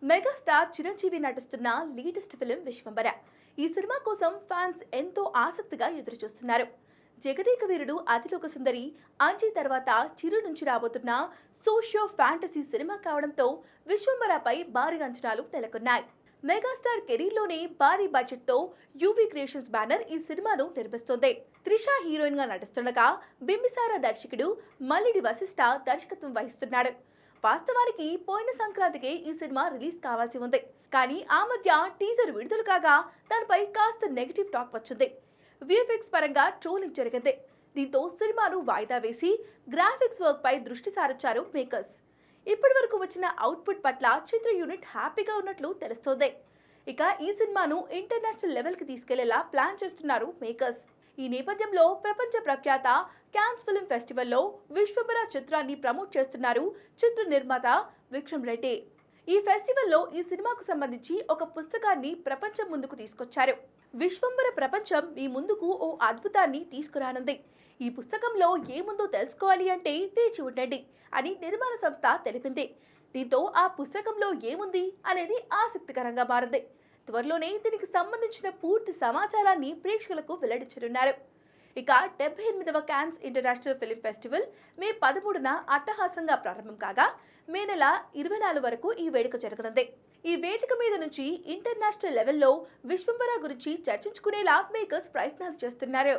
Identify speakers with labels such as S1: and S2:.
S1: Megastar Chiranjeevi నటిస్తున్న latest film Vishwambhara. ఈ cinema కోసం ఫ్యాన్స్ ఎంతో ఆసక్తిగా ఎదురుచూస్తున్నారు. జగదేక వీరుడు అతిలోక సుందరి అంజీ తర్వాత చిరు నుంచి రాబోతున్న సోషియో ఫ్యాంటసీ సినిమా కావడంతో విశ్వంబరపై భారీ అంచనాలు నెలకొన్నాయి. మెగాస్టార్ కెరీర్లోనే భారీ బడ్జెట్ తో యూవీ క్రియేషన్స్ బ్యానర్ ఈ సినిమాను నిర్మిస్తోంది. త్రిష హీరోయిన్ గా నటిస్తుండగా బింబిసార దర్శకుడు మల్లిడి వశిష్ఠ దర్శకత్వం వహిస్తున్నాడు. వాస్తవానికి పోయిన సంక్రాంతికి ఈ సినిమా రిలీజ్ కావాల్సి ఉంది. కానీ ఆ మధ్య టీజర్ విడుదల కాగా దానిపై కాస్త నెగటివ్ టాక్ వచ్చింది. విఎఫ్ఎక్స్ పరంగా ట్రోలింగ్ జరిగింది. దీంతో సినిమాను వాయిదా వేసి గ్రాఫిక్స్ వర్క్ పై దృష్టి సారించారు మేకర్స్. ఇప్పటి వరకు వచ్చిన అవుట్పుట్ పట్ల చిత్ర యూనిట్ హ్యాపీగా ఉన్నట్లు తెలుస్తోంది. ఇక ఈ సినిమాను ఇంటర్నేషనల్ లెవెల్ కి తీసుకెళ్లేలా ప్లాన్ చేస్తున్నారు మేకర్స్. ఈ నేపథ్యంలో ప్రపంచ ప్రఖ్యాత కాన్స్ ఫిల్మ్ ఫెస్టివల్లో విశ్వంబర చిత్రాన్ని ప్రమోట్ చేస్తున్నారు చిత్ర నిర్మాత విక్రమ్ రెడ్డి. ఈ ఫెస్టివల్లో ఈ సినిమాకు సంబంధించి ఒక పుస్తకాన్ని ప్రపంచం ముందుకు తీసుకొచ్చారు. విశ్వంబర ప్రపంచం మీ ముందుకు ఓ అద్భుతాన్ని తీసుకురానుంది. ఈ పుస్తకంలో ఏముందో తెలుసుకోవాలి అంటే వేచి ఉండండి అని నిర్మాణ సంస్థ తెలిపింది. దీంతో ఆ పుస్తకంలో ఏముంది అనేది ఆసక్తికరంగా మారింది. త్వరలోనే దీనికి సంబంధించిన పూర్తి సమాచారాన్ని ప్రేక్షకులకు వెల్లడించనున్నారు. ఇక 78వ కాన్స్ ఇంటర్నేషనల్ ఫిల్మ్ ఫెస్టివల్ మే 13న అట్టహాసంగా ప్రారంభం కాగా మే నెల 24 వరకు ఈ వేడుక జరగనుంది. ఈ వేదిక మీద నుంచి ఇంటర్నేషనల్ లెవెల్లో విశ్వంబర గురించి చర్చించుకునేలా మేకర్స్ ప్రయత్నాలు చేస్తున్నారు.